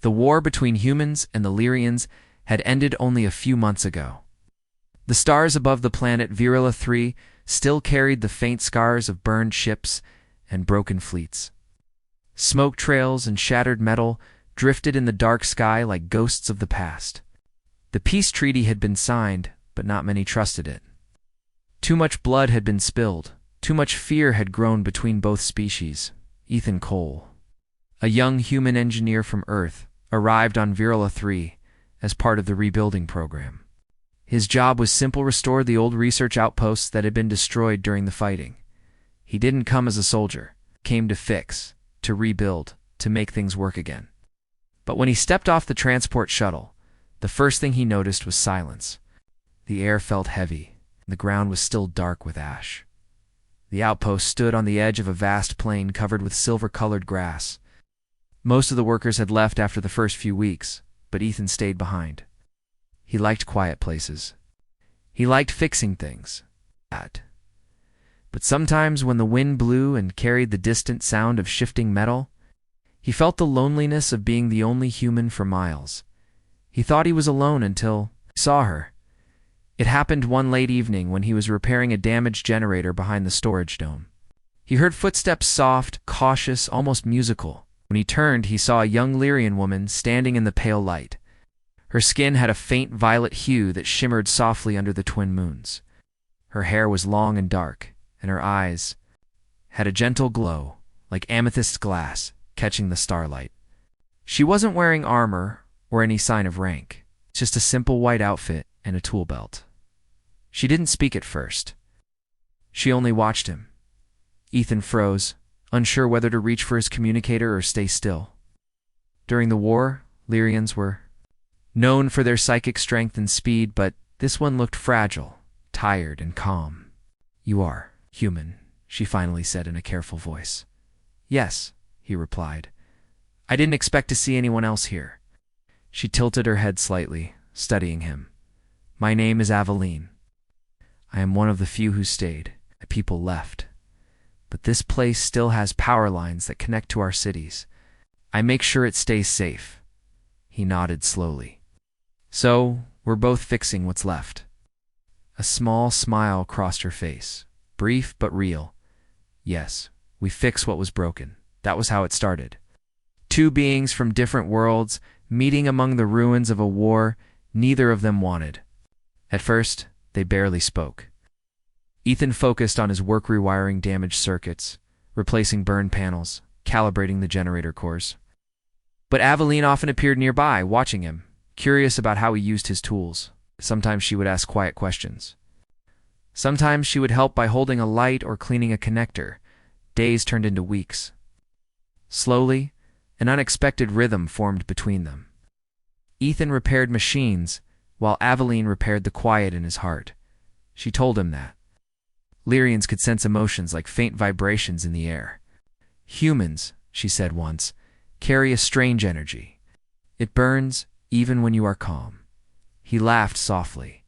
The war between humans and the Lyrians had ended only a few months ago. The stars above the planet Virila 3 still carried the faint scars of burned ships and broken fleets. Smoke trails and shattered metal drifted in the dark sky like ghosts of the past. The peace treaty had been signed, but not many trusted it. Too much blood had been spilled. Too much fear had grown between both species. Ethan Cole, a young human engineer from Earth, arrived on Virila 3 as part of the rebuilding program. His job was simple: restore the old research outposts that had been destroyed during the fighting. He didn't come as a soldier, came to fix, to rebuild, to make things work again. But when he stepped off the transport shuttle, the first thing he noticed was silence. The air felt heavy, and the ground was still dark with ash. The outpost stood on the edge of a vast plain covered with silver-colored grass. Most of the workers had left after the first few weeks, but Ethan stayed behind. He liked quiet places. He liked fixing things. But sometimes when the wind blew and carried the distant sound of shifting metal, he felt the loneliness of being the only human for miles. He thought he was alone until he saw her. It happened one late evening when he was repairing a damaged generator behind the storage dome. He heard footsteps, soft, cautious, almost musical. When he turned, he saw a young Lyrian woman standing in the pale light. Her skin had a faint violet hue that shimmered softly under the twin moons. Her hair was long and dark, and her eyes had a gentle glow, like amethyst glass, catching the starlight. She wasn't wearing armor or any sign of rank, just a simple white outfit and a tool belt. She didn't speak at first. She only watched him. Ethan froze, unsure whether to reach for his communicator or stay still. During the war, Lyrians were known for their psychic strength and speed, but this one looked fragile, tired, and calm. "You are human," she finally said in a careful voice. "Yes," he replied. "I didn't expect to see anyone else here." She tilted her head slightly, studying him. "My name is Aveline. I am one of the few who stayed. People left. But this place still has power lines that connect to our cities. I make sure it stays safe." He nodded slowly. "So, we're both fixing what's left." A small smile crossed her face, brief but real. "Yes, we fix what was broken. That was how it started. Two beings from different worlds, meeting among the ruins of a war neither of them wanted. At first, they barely spoke. Ethan focused on his work rewiring damaged circuits, replacing burned panels, calibrating the generator cores. But Aveline often appeared nearby, watching him, curious about how he used his tools. Sometimes she would ask quiet questions. Sometimes she would help by holding a light or cleaning a connector. Days turned into weeks. Slowly, an unexpected rhythm formed between them. Ethan repaired machines, while Aveline repaired the quiet in his heart. She told him that Lyrians could sense emotions like faint vibrations in the air. "Humans," she said once, "carry a strange energy. It burns even when you are calm." He laughed softly.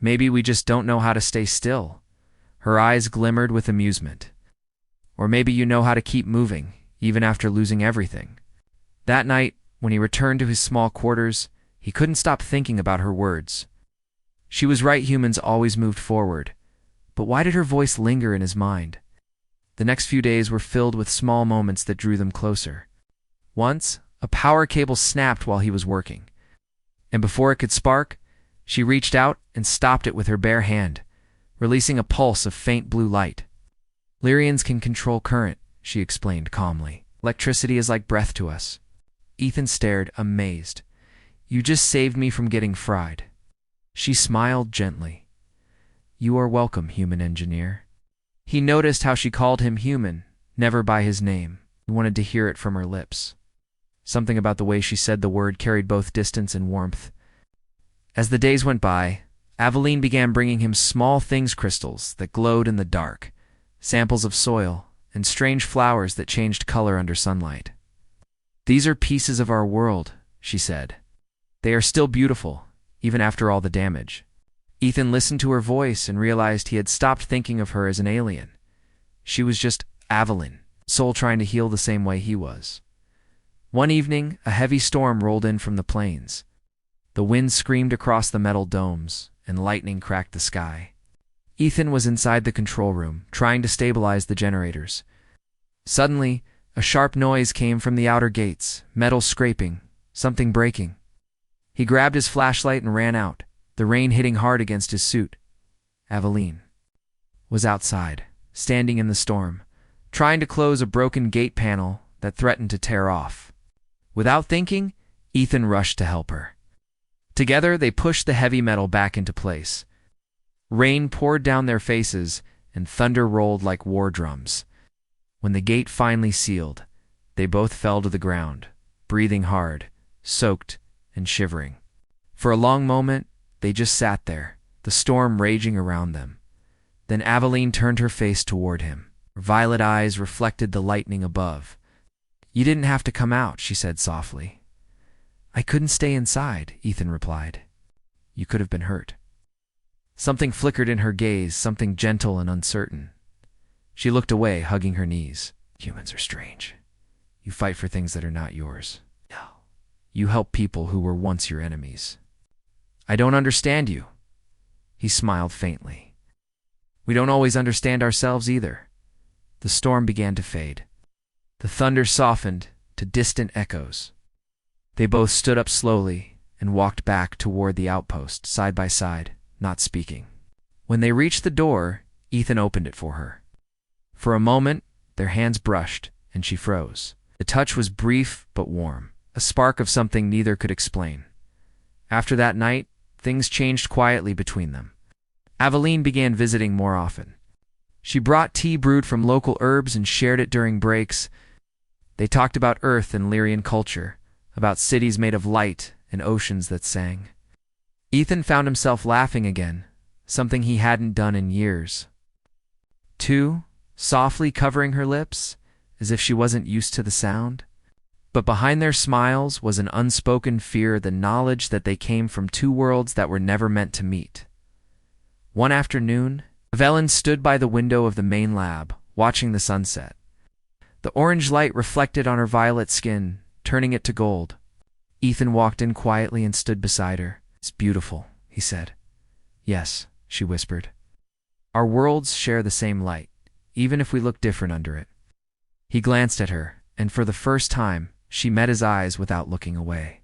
"Maybe we just don't know how to stay still." Her eyes glimmered with amusement. "Or maybe you know how to keep moving, even after losing everything." That night, when he returned to his small quarters, he couldn't stop thinking about her words. She was right, humans always moved forward. But why did her voice linger in his mind? The next few days were filled with small moments that drew them closer. Once, a power cable snapped while he was working. And before it could spark, she reached out and stopped it with her bare hand, releasing a pulse of faint blue light. "Lyrians can control current," she explained calmly. "Electricity is like breath to us." Ethan stared, amazed. "You just saved me from getting fried." She smiled gently. "You are welcome, human engineer." He noticed how she called him human, never by his name. He wanted to hear it from her lips. Something about the way she said the word carried both distance and warmth. As the days went by, Aveline began bringing him small things, crystals that glowed in the dark, samples of soil, and strange flowers that changed color under sunlight. "These are pieces of our world," she said. "They are still beautiful, even after all the damage." Ethan listened to her voice and realized he had stopped thinking of her as an alien. She was just Aveline, soul trying to heal the same way he was. One evening, a heavy storm rolled in from the plains. The wind screamed across the metal domes, and lightning cracked the sky. Ethan was inside the control room, trying to stabilize the generators. Suddenly, a sharp noise came from the outer gates, metal scraping, something breaking. He grabbed his flashlight and ran out, the rain hitting hard against his suit. Aveline was outside, standing in the storm, trying to close a broken gate panel that threatened to tear off. Without thinking, Ethan rushed to help her. Together, they pushed the heavy metal back into place. Rain poured down their faces, and thunder rolled like war drums. When the gate finally sealed, they both fell to the ground, breathing hard, soaked, and shivering. For a long moment, they just sat there, the storm raging around them. Then Aveline turned her face toward him. Her violet eyes reflected the lightning above. "You didn't have to come out," she said softly. "I couldn't stay inside," Ethan replied. "You could have been hurt." Something flickered in her gaze, something gentle and uncertain. She looked away, hugging her knees. "Humans are strange. You fight for things that are not yours. You help people who were once your enemies." "I don't understand you." He smiled faintly. "We don't always understand ourselves either." The storm began to fade. The thunder softened to distant echoes. They both stood up slowly and walked back toward the outpost, side by side, not speaking. When they reached the door, Ethan opened it for her. For a moment, their hands brushed, and she froze. The touch was brief but warm, a spark of something neither could explain. After that night, things changed quietly between them. Aveline began visiting more often. She brought tea brewed from local herbs and shared it during breaks. They talked about Earth and Lyrian culture, about cities made of light and oceans that sang. Ethan found himself laughing again, something he hadn't done in years. Too, softly covering her lips, as if she wasn't used to the sound. But behind their smiles was an unspoken fear, the knowledge that they came from two worlds that were never meant to meet. One afternoon, Aveline stood by the window of the main lab, watching the sunset. The orange light reflected on her violet skin, turning it to gold. Ethan walked in quietly and stood beside her. "It's beautiful," he said. "Yes," she whispered. "Our worlds share the same light, even if we look different under it." He glanced at her, and for the first time, she met his eyes without looking away.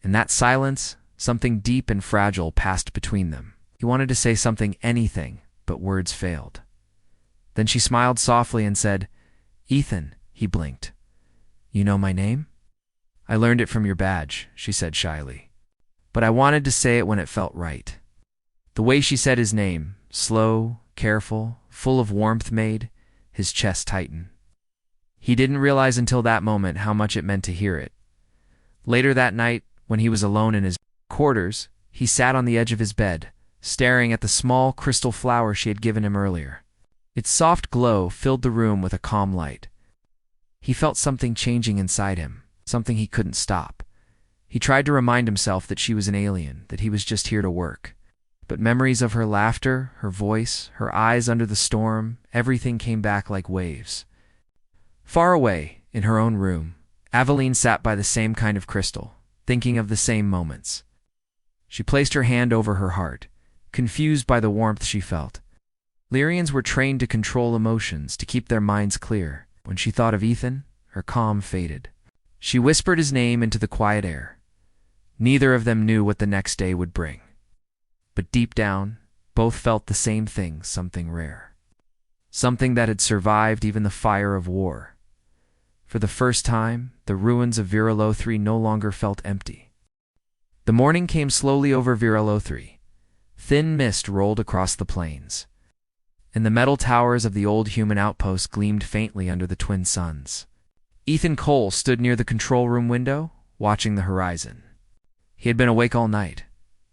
In that silence, something deep and fragile passed between them. He wanted to say something, anything, but words failed. Then she smiled softly and said, "Ethan," he blinked. "You know my name?" "I learned it from your badge," she said shyly. But I wanted to say it when it felt right. The way she said his name, slow, careful, full of warmth, made his chest tighten. He didn't realize until that moment how much it meant to hear it. Later that night, when he was alone in his quarters, he sat on the edge of his bed, staring at the small crystal flower she had given him earlier. Its soft glow filled the room with a calm light. He felt something changing inside him, something he couldn't stop. He tried to remind himself that she was an alien, that he was just here to work. But memories of her laughter, her voice, her eyes under the storm, everything came back like waves. Far away, in her own room, Aveline sat by the same kind of crystal, thinking of the same moments. She placed her hand over her heart, confused by the warmth she felt. Lyrians were trained to control emotions, to keep their minds clear. When she thought of Ethan, her calm faded. She whispered his name into the quiet air. Neither of them knew what the next day would bring. But deep down, both felt the same thing, something rare. Something that had survived even the fire of war. For the first time, the ruins of Viralo 3 no longer felt empty. The morning came slowly over Viralo 3. Thin mist rolled across the plains, and the metal towers of the old human outpost gleamed faintly under the twin suns. Ethan Cole stood near the control room window, watching the horizon. He had been awake all night,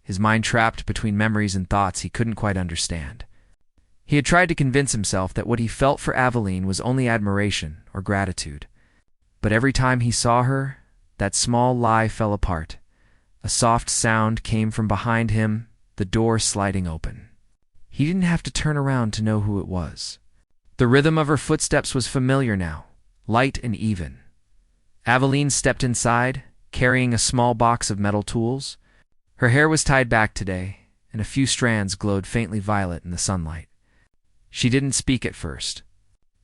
his mind trapped between memories and thoughts he couldn't quite understand. He had tried to convince himself that what he felt for Aveline was only admiration or gratitude. But every time he saw her, that small lie fell apart. A soft sound came from behind him, the door sliding open. He didn't have to turn around to know who it was. The rhythm of her footsteps was familiar now, light and even. Aveline stepped inside, carrying a small box of metal tools. Her hair was tied back today, and a few strands glowed faintly violet in the sunlight. She didn't speak at first.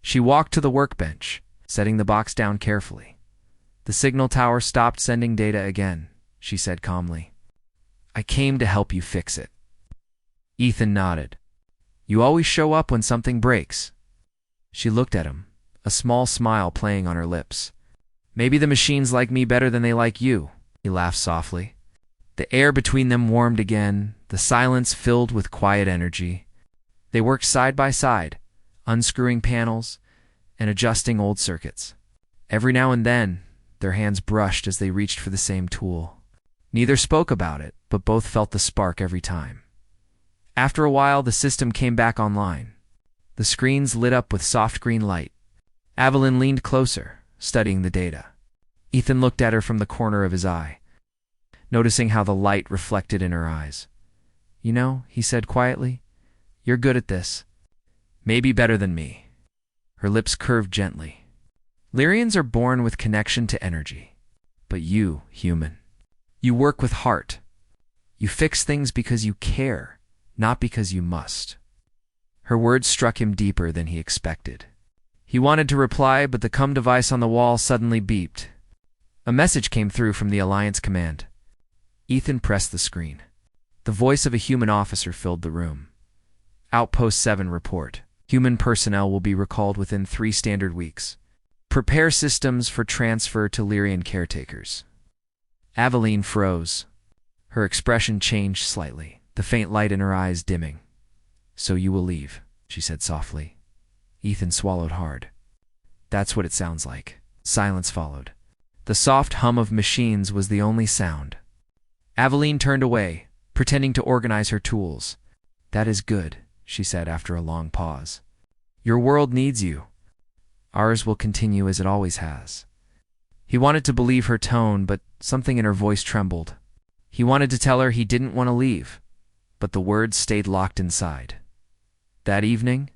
She walked to the workbench, setting the box down carefully. "The signal tower stopped sending data again," she said calmly. "I came to help you fix it." Ethan nodded. "You always show up when something breaks." She looked at him, a small smile playing on her lips. "Maybe the machines like me better than they like you," he laughed softly. The air between them warmed again, the silence filled with quiet energy. They worked side by side, unscrewing panels and adjusting old circuits. Every now and then, their hands brushed as they reached for the same tool. Neither spoke about it, but both felt the spark every time. After a while, the system came back online. The screens lit up with soft green light. Aveline leaned closer, studying the data. Ethan looked at her from the corner of his eye, noticing how the light reflected in her eyes. "You know," he said quietly, "you're good at this. Maybe better than me." Her lips curved gently. "Lyrians are born with connection to energy. But you, human, you work with heart. You fix things because you care, not because you must." Her words struck him deeper than he expected. He wanted to reply, but the CUM device on the wall suddenly beeped. A message came through from the Alliance command. Ethan pressed the screen. The voice of a human officer filled the room. "Outpost 7 report. Human personnel will be recalled within 3 standard weeks. Prepare systems for transfer to Lyrian caretakers." Aveline froze. Her expression changed slightly, the faint light in her eyes dimming. "So you will leave," she said softly. Ethan swallowed hard. "That's what it sounds like." Silence followed. The soft hum of machines was the only sound. Aveline turned away, pretending to organize her tools. "That is good," she said after a long pause. "Your world needs you. Ours will continue as it always has." He wanted to believe her tone, but something in her voice trembled. He wanted to tell her he didn't want to leave, but the words stayed locked inside. That evening,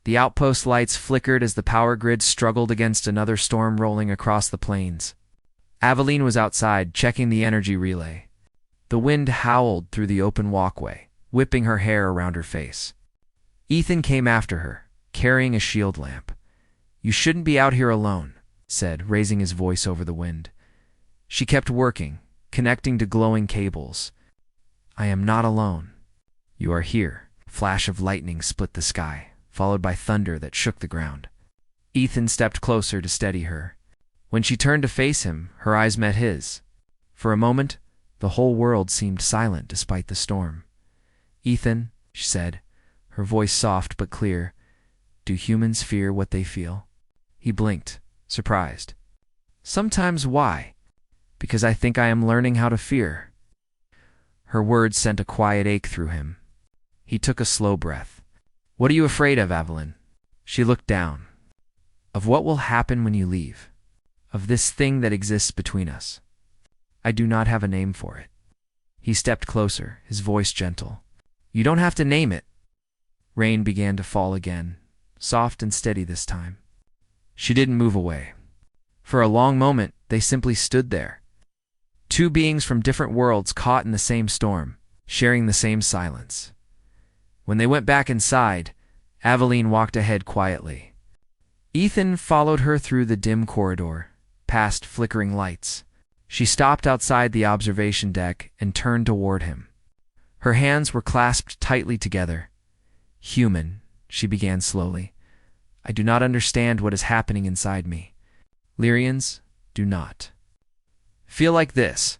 the outpost lights flickered as the power grid struggled against another storm rolling across the plains. Aveline was outside, checking the energy relay. The wind howled through the open walkway, whipping her hair around her face. Ethan came after her, carrying a shield lamp. "You shouldn't be out here alone," said, raising his voice over the wind. She kept working, connecting to glowing cables. "I am not alone. You are here." A flash of lightning split the sky, followed by thunder that shook the ground. Ethan stepped closer to steady her. When she turned to face him, her eyes met his. For a moment, the whole world seemed silent despite the storm. "Ethan," she said, her voice soft but clear, "do humans fear what they feel?" He blinked, surprised. "Sometimes. Why?" "Because I think I am learning how to fear." Her words sent a quiet ache through him. He took a slow breath. "What are you afraid of, Aveline?" She looked down. "Of what will happen when you leave. Of this thing that exists between us. I do not have a name for it." He stepped closer, his voice gentle. "You don't have to name it." Rain began to fall again, soft and steady this time. She didn't move away. For a long moment, they simply stood there. Two beings from different worlds caught in the same storm, sharing the same silence. When they went back inside, Aveline walked ahead quietly. Ethan followed her through the dim corridor, past flickering lights. She stopped outside the observation deck and turned toward him. Her hands were clasped tightly together. "Human," she began slowly, "I do not understand what is happening inside me. Lyrians do not. Feel like this.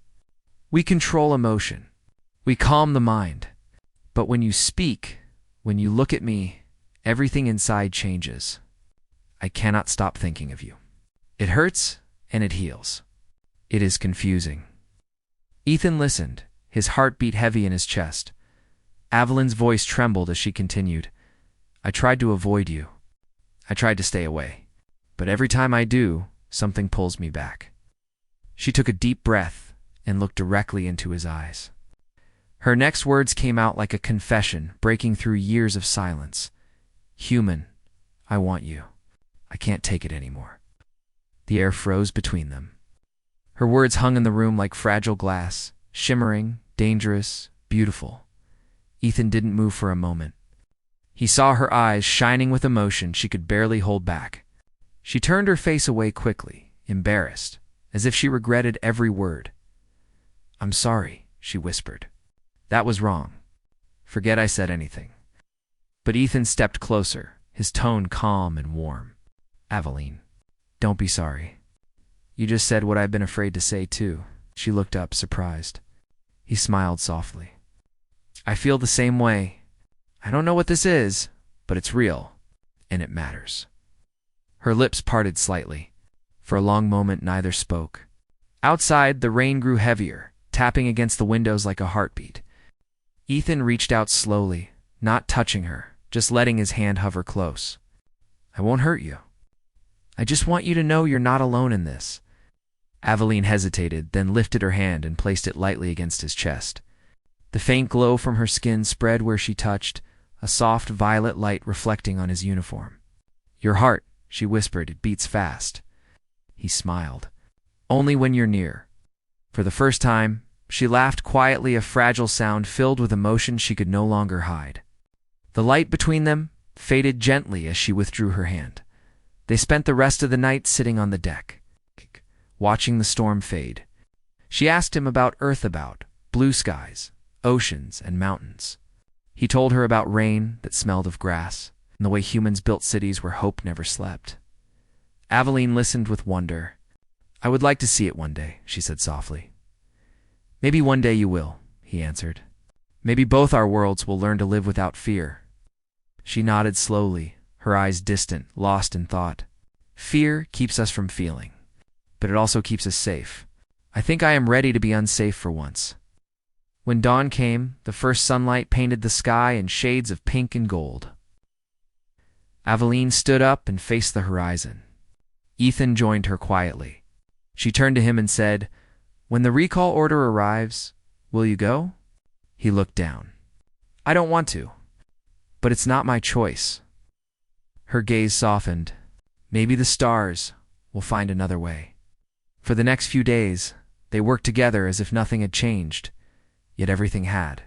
We control emotion. We calm the mind. But when you speak, when you look at me, everything inside changes. I cannot stop thinking of you. It hurts and it heals. It is confusing." Ethan listened, his heart beat heavy in his chest. Aveline's voice trembled as she continued. "I tried to avoid you. I tried to stay away. But every time I do, something pulls me back." She took a deep breath and looked directly into his eyes. Her next words came out like a confession, breaking through years of silence. "Human, I want you. I can't take it anymore." The air froze between them. Her words hung in the room like fragile glass, shimmering, dangerous, beautiful. Ethan didn't move for a moment. He saw her eyes shining with emotion she could barely hold back. She turned her face away quickly, embarrassed, as if she regretted every word. "I'm sorry," she whispered. "That was wrong. Forget I said anything." But Ethan stepped closer, his tone calm and warm. "Aveline, don't be sorry. You just said what I've been afraid to say, too." She looked up, surprised. He smiled softly. "I feel the same way. I don't know what this is, but it's real, and it matters." Her lips parted slightly. For a long moment, neither spoke. Outside, the rain grew heavier, tapping against the windows like a heartbeat. Ethan reached out slowly, not touching her, just letting his hand hover close. "I won't hurt you. I just want you to know you're not alone in this." Aveline hesitated, then lifted her hand and placed it lightly against his chest. The faint glow from her skin spread where she touched, a soft violet light reflecting on his uniform. "Your heart," she whispered, "it beats fast." He smiled. "Only when you're near." For the first time, she laughed quietly, a fragile sound filled with emotion she could no longer hide. The light between them faded gently as she withdrew her hand. They spent the rest of the night sitting on the deck, watching the storm fade. She asked him about Earth, about blue skies, oceans, and mountains. He told her about rain that smelled of grass, and the way humans built cities where hope never slept. Aveline listened with wonder. "I would like to see it one day," she said softly. "Maybe one day you will," he answered. "Maybe both our worlds will learn to live without fear." She nodded slowly, her eyes distant, lost in thought. "Fear keeps us from feeling, but it also keeps us safe. I think I am ready to be unsafe for once." When dawn came, the first sunlight painted the sky in shades of pink and gold. Aveline stood up and faced the horizon. Ethan joined her quietly. She turned to him and said, "When the recall order arrives, will you go?" He looked down. "I don't want to, but it's not my choice." Her gaze softened. "Maybe the stars will find another way." For the next few days, they worked together as if nothing had changed, yet everything had.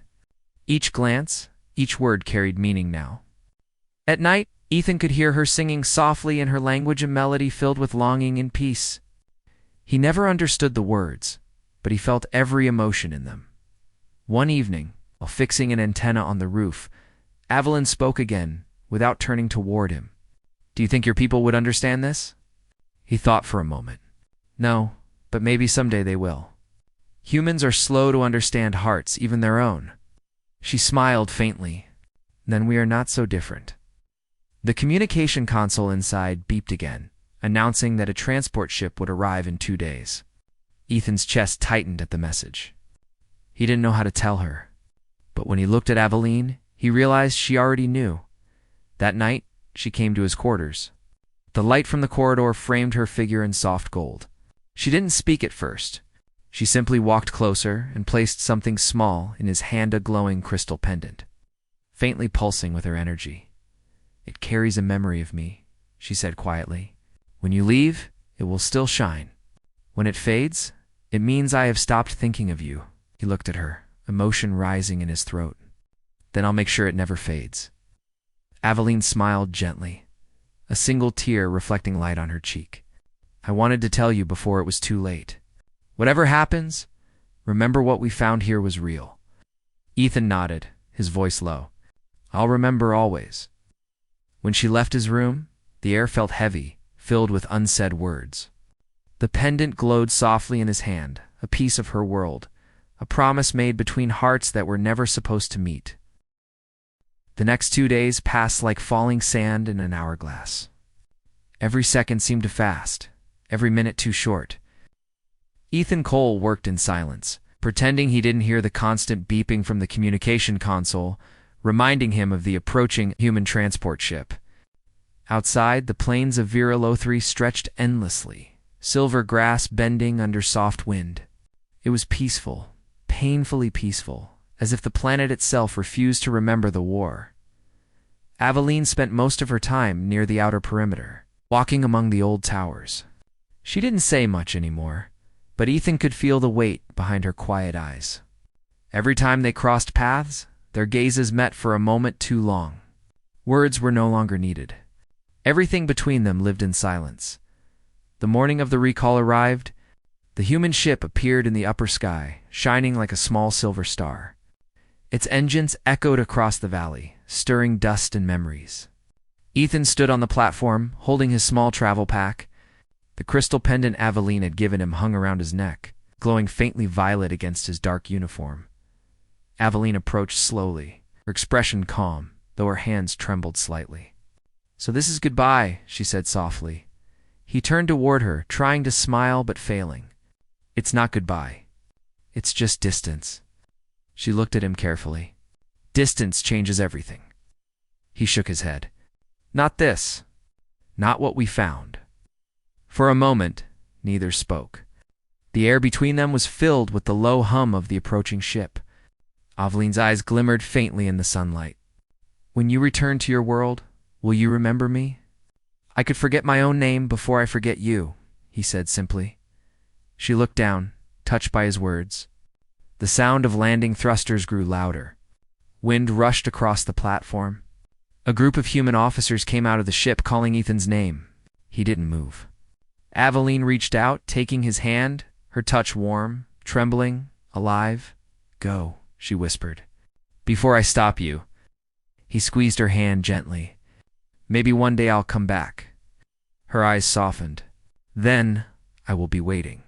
Each glance, each word carried meaning now. At night, Ethan could hear her singing softly in her language, a melody filled with longing and peace. He never understood the words, but he felt every emotion in them. One evening, while fixing an antenna on the roof, Aveline spoke again, without turning toward him. "Do you think your people would understand this?" He thought for a moment. "No, but maybe someday they will. Humans are slow to understand hearts, even their own." She smiled faintly. "Then we are not so different." The communication console inside beeped again, announcing that a transport ship would arrive in 2 days. Ethan's chest tightened at the message. He didn't know how to tell her, but when he looked at Aveline, he realized she already knew. That night, she came to his quarters. The light from the corridor framed her figure in soft gold. She didn't speak at first. She simply walked closer and placed something small in his hand, a glowing crystal pendant, faintly pulsing with her energy. "It carries a memory of me," she said quietly. "When you leave, it will still shine. When it fades, it means I have stopped thinking of you." He looked at her, emotion rising in his throat. "Then I'll make sure it never fades." Aveline smiled gently, a single tear reflecting light on her cheek. "I wanted to tell you before it was too late. Whatever happens, remember what we found here was real." Ethan nodded, his voice low. "I'll remember always." When she left his room, the air felt heavy, filled with unsaid words. The pendant glowed softly in his hand, a piece of her world, a promise made between hearts that were never supposed to meet. The next 2 days passed like falling sand in an hourglass. Every second seemed too fast, every minute too short. Ethan Cole worked in silence, pretending he didn't hear the constant beeping from the communication console, reminding him of the approaching human transport ship. Outside, the plains of Virilo 3 stretched endlessly, silver grass bending under soft wind. It was peaceful, painfully peaceful, as if the planet itself refused to remember the war. Aveline spent most of her time near the outer perimeter, walking among the old towers. She didn't say much anymore, but Ethan could feel the weight behind her quiet eyes. Every time they crossed paths, their gazes met for a moment too long. Words were no longer needed. Everything between them lived in silence. The morning of the recall arrived. The human ship appeared in the upper sky, shining like a small silver star. Its engines echoed across the valley, stirring dust and memories. Ethan stood on the platform, holding his small travel pack. The crystal pendant Aveline had given him hung around his neck, glowing faintly violet against his dark uniform. Aveline approached slowly, her expression calm, though her hands trembled slightly. "So this is goodbye," she said softly. He turned toward her, trying to smile but failing. "It's not goodbye. It's just distance." She looked at him carefully. "Distance changes everything." He shook his head. "Not this. Not what we found." For a moment, neither spoke. The air between them was filled with the low hum of the approaching ship. Aveline's eyes glimmered faintly in the sunlight. "When you return to your world, will you remember me?" "I could forget my own name before I forget you," he said simply. She looked down, touched by his words. The sound of landing thrusters grew louder. Wind rushed across the platform. A group of human officers came out of the ship calling Ethan's name. He didn't move. Aveline reached out, taking his hand, her touch warm, trembling, alive. "Go," she whispered. "Before I stop you." He squeezed her hand gently. "Maybe one day I'll come back." Her eyes softened. "Then I will be waiting."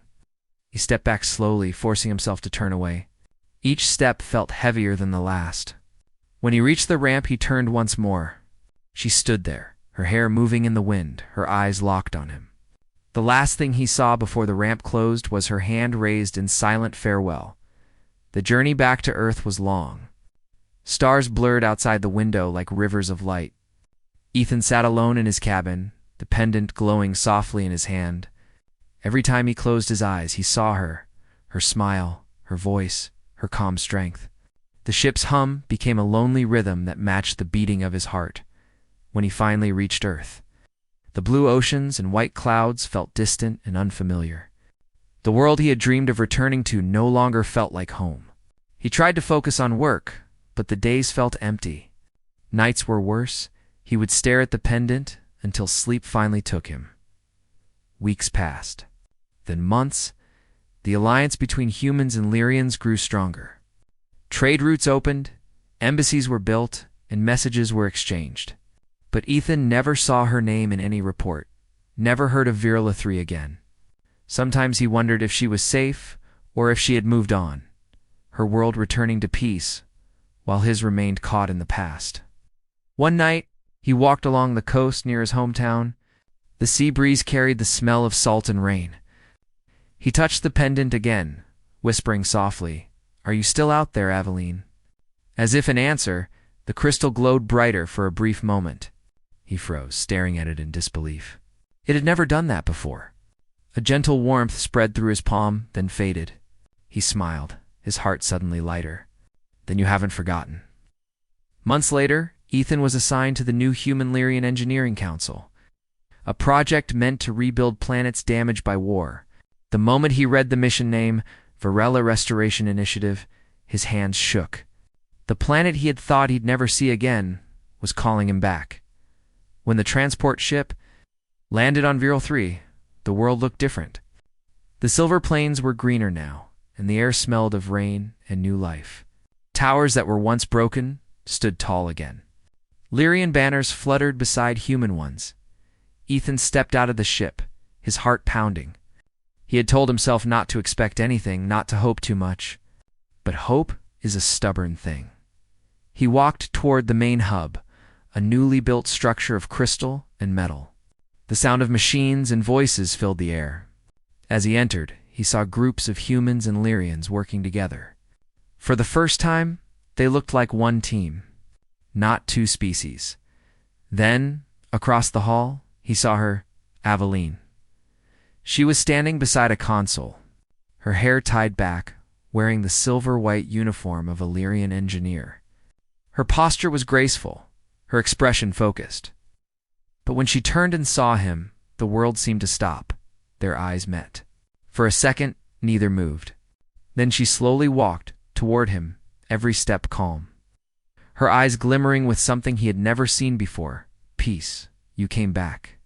He stepped back slowly, forcing himself to turn away. Each step felt heavier than the last. When he reached the ramp, he turned once more. She stood there, her hair moving in the wind, her eyes locked on him. The last thing he saw before the ramp closed was her hand raised in silent farewell. The journey back to Earth was long. Stars blurred outside the window like rivers of light. Ethan sat alone in his cabin, the pendant glowing softly in his hand. Every time he closed his eyes, he saw her, her smile, her voice, her calm strength. The ship's hum became a lonely rhythm that matched the beating of his heart. When he finally reached Earth, the blue oceans and white clouds felt distant and unfamiliar. The world he had dreamed of returning to no longer felt like home. He tried to focus on work, but the days felt empty. Nights were worse. He would stare at the pendant until sleep finally took him. Weeks passed. Then months. The alliance between humans and Lyrians grew stronger. Trade routes opened, embassies were built, and messages were exchanged. But Ethan never saw her name in any report, never heard of Virula 3 again. Sometimes he wondered if she was safe or if she had moved on, her world returning to peace, while his remained caught in the past. One night, he walked along the coast near his hometown. The sea breeze carried the smell of salt and rain. He touched the pendant again, whispering softly, "Are you still out there, Aveline?" As if in answer, the crystal glowed brighter for a brief moment. He froze, staring at it in disbelief. It had never done that before. A gentle warmth spread through his palm, then faded. He smiled, his heart suddenly lighter. "Then you haven't forgotten." Months later, Ethan was assigned to the new Human Lyrian Engineering Council, a project meant to rebuild planets damaged by war. The moment he read the mission name, Varela Restoration Initiative, his hands shook. The planet he had thought he'd never see again was calling him back. When the transport ship landed on Virula 3, the world looked different. The silver plains were greener now, and the air smelled of rain and new life. Towers that were once broken stood tall again. Lyrian banners fluttered beside human ones. Ethan stepped out of the ship, his heart pounding. He had told himself not to expect anything, not to hope too much. But hope is a stubborn thing. He walked toward the main hub, a newly built structure of crystal and metal. The sound of machines and voices filled the air. As he entered, he saw groups of humans and Lyrians working together. For the first time, they looked like one team, not two species. Then, across the hall, he saw her, Aveline. She was standing beside a console, her hair tied back, wearing the silver-white uniform of a Lyrian engineer. Her posture was graceful, her expression focused. But when she turned and saw him, the world seemed to stop. Their eyes met. For a second, neither moved. Then she slowly walked toward him, every step calm. Her eyes glimmering with something he had never seen before. "Peace, you came back,"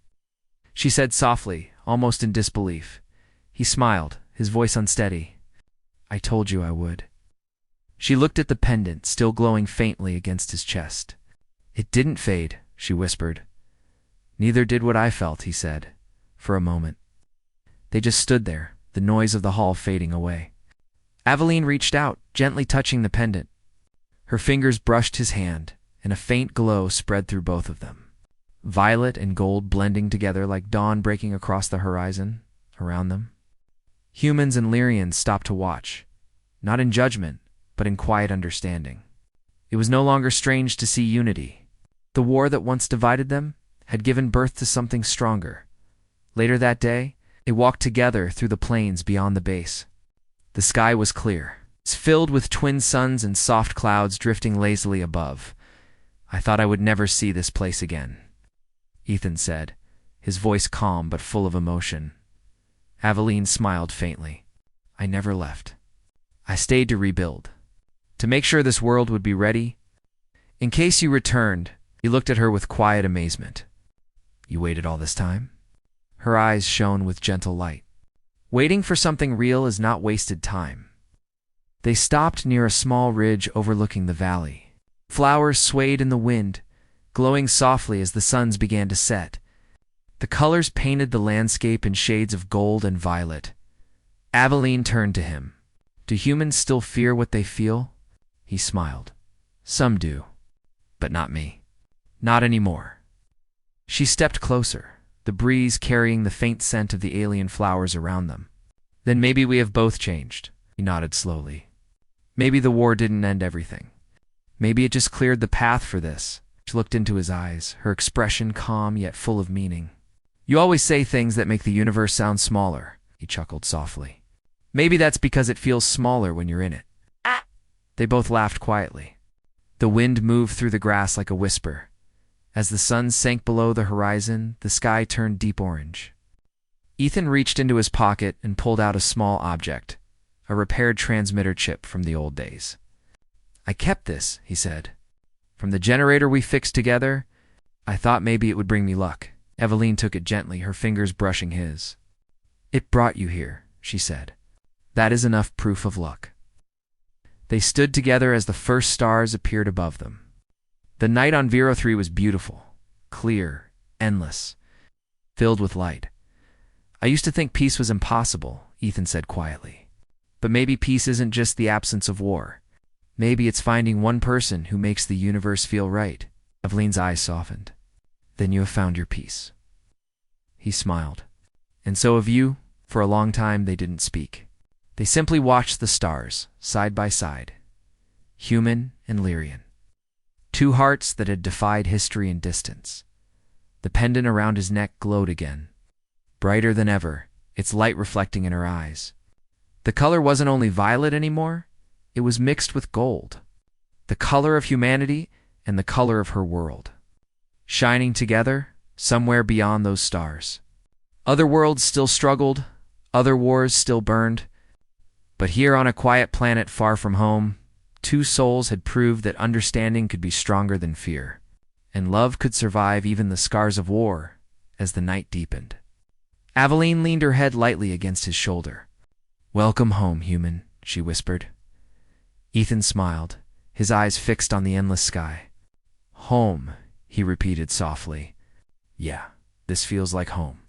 she said softly, almost in disbelief. He smiled, his voice unsteady. "I told you I would." She looked at the pendant, still glowing faintly against his chest. "It didn't fade," she whispered. "Neither did what I felt," he said, for a moment. They just stood there, the noise of the hall fading away. Aveline reached out, gently touching the pendant. Her fingers brushed his hand, and a faint glow spread through both of them. Violet and gold blending together like dawn breaking across the horizon around them. Humans and Lyrians stopped to watch, not in judgment, but in quiet understanding. It was no longer strange to see unity. The war that once divided them had given birth to something stronger. Later that day, they walked together through the plains beyond the base. The sky was clear. It's filled with twin suns and soft clouds drifting lazily above. "I thought I would never see this place again," Ethan said, his voice calm but full of emotion. Aveline smiled faintly. "I never left. I stayed to rebuild, to make sure this world would be ready. In case you returned." He looked at her with quiet amazement. "You waited all this time?" Her eyes shone with gentle light. "Waiting for something real is not wasted time." They stopped near a small ridge overlooking the valley. Flowers swayed in the wind, glowing softly as the suns began to set. The colors painted the landscape in shades of gold and violet. Aveline turned to him. "Do humans still fear what they feel?" He smiled. "Some do, but not me. Not anymore." She stepped closer, the breeze carrying the faint scent of the alien flowers around them. "Then maybe we have both changed," he nodded slowly. "Maybe the war didn't end everything. Maybe it just cleared the path for this." She looked into his eyes, her expression calm yet full of meaning. "You always say things that make the universe sound smaller," he chuckled softly. "Maybe that's because it feels smaller when you're in it." They both laughed quietly. The wind moved through the grass like a whisper. As the sun sank below the horizon, the sky turned deep orange. Ethan reached into his pocket and pulled out a small object, a repaired transmitter chip from the old days. "I kept this," he said. "From the generator we fixed together. I thought maybe it would bring me luck." Aveline took it gently, her fingers brushing his. "It brought you here," she said. "That is enough proof of luck." They stood together as the first stars appeared above them. The night on Vero 3 was beautiful, clear, endless, filled with light. "I used to think peace was impossible," Ethan said quietly. "But maybe peace isn't just the absence of war. Maybe it's finding one person who makes the universe feel right." Aveline's eyes softened. "Then you have found your peace." He smiled. "And so have you." For a long time they didn't speak. They simply watched the stars, side by side. Human and Lyrian. Two hearts that had defied history and distance. The pendant around his neck glowed again, brighter than ever, its light reflecting in her eyes. The color wasn't only violet anymore, it was mixed with gold. The color of humanity and the color of her world. Shining together, somewhere beyond those stars. Other worlds still struggled, other wars still burned. But here on a quiet planet far from home, two souls had proved that understanding could be stronger than fear, and love could survive even the scars of war as the night deepened. Aveline leaned her head lightly against his shoulder. "Welcome home, human," she whispered. Ethan smiled, his eyes fixed on the endless sky. "Home," he repeated softly. "Yeah, this feels like home."